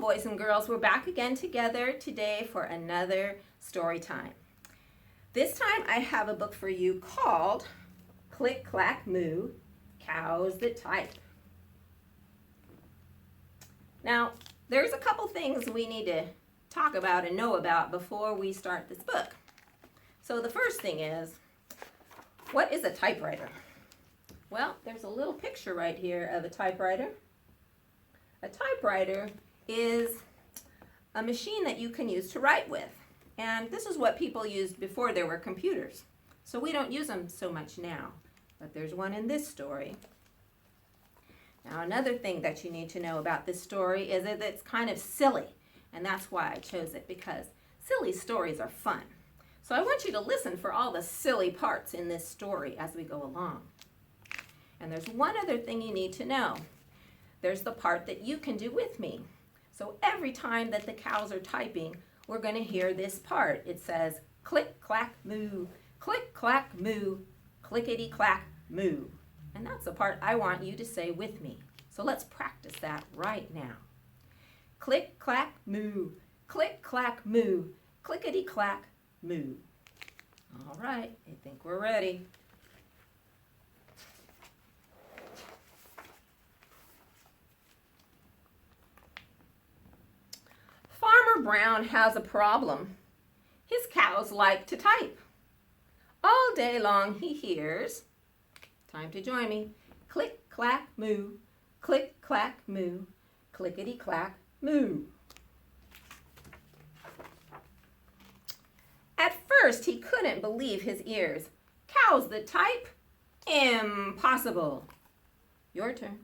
boys and girls, we're back again together today for another story time. This time I have a book for you called Clack Moo, Cows That Type. Now, there's a couple things we need to talk about and know about before we start this book. So the first thing is, what is a typewriter? Well, there's a little picture right here of a typewriter. A typewriter is a machine that you can use to write with. And this is what people used before there were computers. So we don't use them so much now. But there's one in this story. Now another thing that you need to know about this story is that it's kind of silly. And that's why I chose it, because silly stories are fun. So I want you to listen for all the silly parts in this story as we go along. And there's one other thing you need to know. There's the part that you can do with me. So every time that the cows are typing, we're going to hear this part. It says, click, clack, moo, click, clack, moo, clickety, clack, moo. And that's the part I want you to say with me. So let's practice that right now. Click, clack, moo, click, clack, moo, clickety, clack, moo. All right, I think we're ready. Farmer Brown has a problem. His cows like to type. All day long he hears, time to join me, click, clack, moo, click, clack, moo, clickety, clack, moo. At first he couldn't believe his ears. Cows that type? Impossible. Your turn.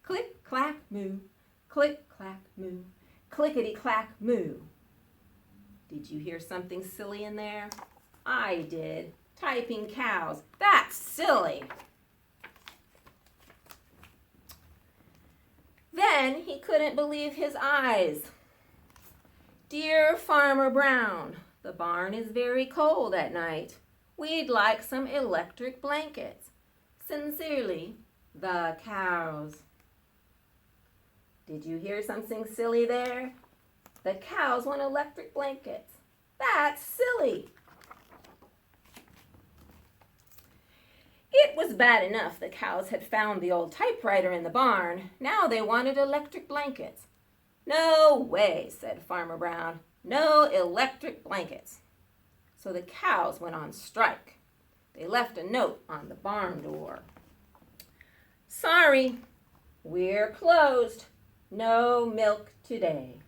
Click, clack, moo, click, clack, moo, clickety clack moo. Did you hear something silly in there? I did. Typing cows. That's silly. Then he couldn't believe his eyes. Dear Farmer Brown, the barn is very cold at night. We'd like some electric blankets. Sincerely, the cows. Did you hear something silly there? The cows want electric blankets. That's silly. It was bad enough the cows had found the old typewriter in the barn. Now they wanted electric blankets. No way, said Farmer Brown. No electric blankets. So the cows went on strike. They left a note on the barn door. Sorry, we're closed. No milk today.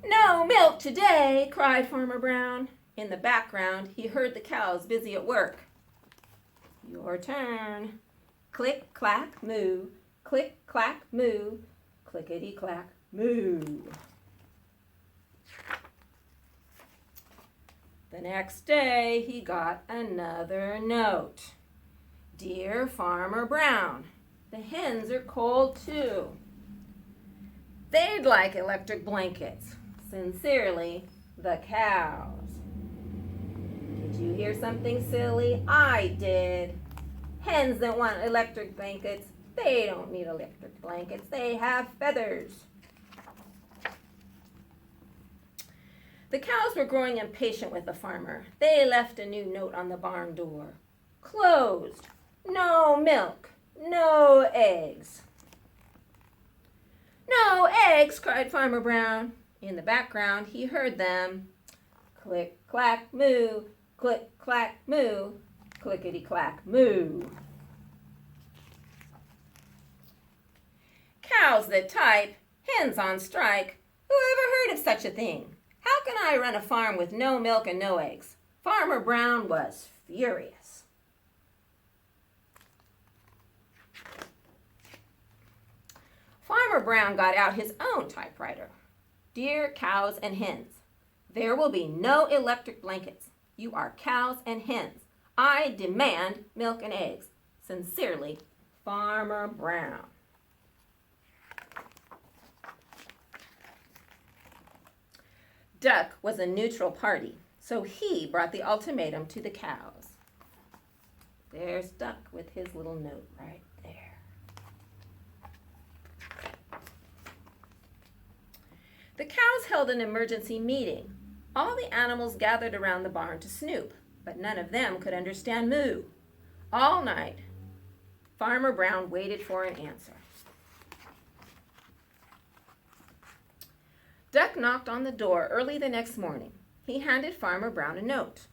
No milk today, cried Farmer Brown. In the background, he heard the cows busy at work. Your turn. Click, clack, moo, click, clack, moo, clickety, clack, moo. The next day, he got another note. Dear Farmer Brown, the hens are cold too. They'd like electric blankets. Sincerely, the cows. Did you hear something silly? I did. Hens that want electric blankets, they don't need electric blankets. They have feathers. The cows were growing impatient with the farmer. They left a new note on the barn door. Closed. No milk. No eggs. No eggs, cried Farmer Brown. In the background, he heard them. Click, clack, moo, click, clack, moo, clickety, clack, moo. Cows that type, hens on strike. Who ever heard of such a thing? How can I run a farm with no milk and no eggs? Farmer Brown was furious. Farmer Brown got out his own typewriter. Dear cows and hens, there will be no electric blankets. You are cows and hens. I demand milk and eggs. Sincerely, Farmer Brown. Duck was a neutral party, so he brought the ultimatum to the cows. There's Duck with his little note right there. The cows held an emergency meeting. All the animals gathered around the barn to snoop, but none of them could understand moo. All night, Farmer Brown waited for an answer. Duck knocked on the door early the next morning. He handed Farmer Brown a note.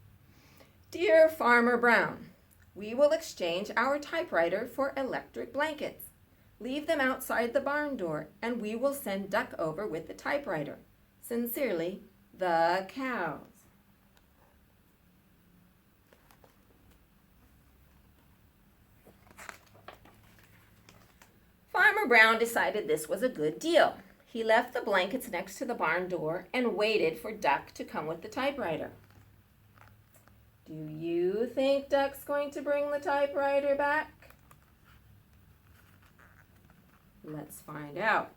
Dear Farmer Brown, we will exchange our typewriter for electric blankets. Leave them outside the barn door, and we will send Duck over with the typewriter. Sincerely, the cows. Farmer Brown decided this was a good deal. He left the blankets next to the barn door and waited for Duck to come with the typewriter. Do you think Duck's going to bring the typewriter back? Let's find out.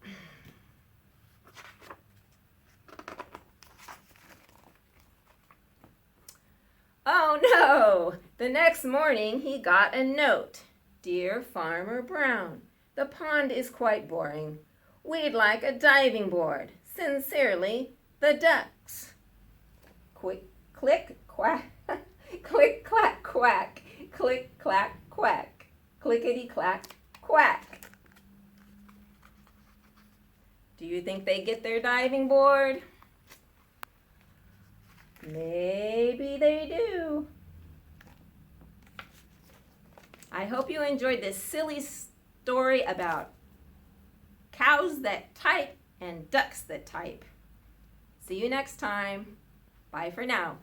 Oh no! The next morning he got a note. Dear Farmer Brown, the pond is quite boring. We'd like a diving board. Sincerely, the ducks. Quick, click, quack. Click, clack, quack. Click, clack, quack. Clickety, clack, quack. Do you think they get their diving board? Maybe they do. I hope you enjoyed this silly story about cows that type and ducks that type. See you next time. Bye for now.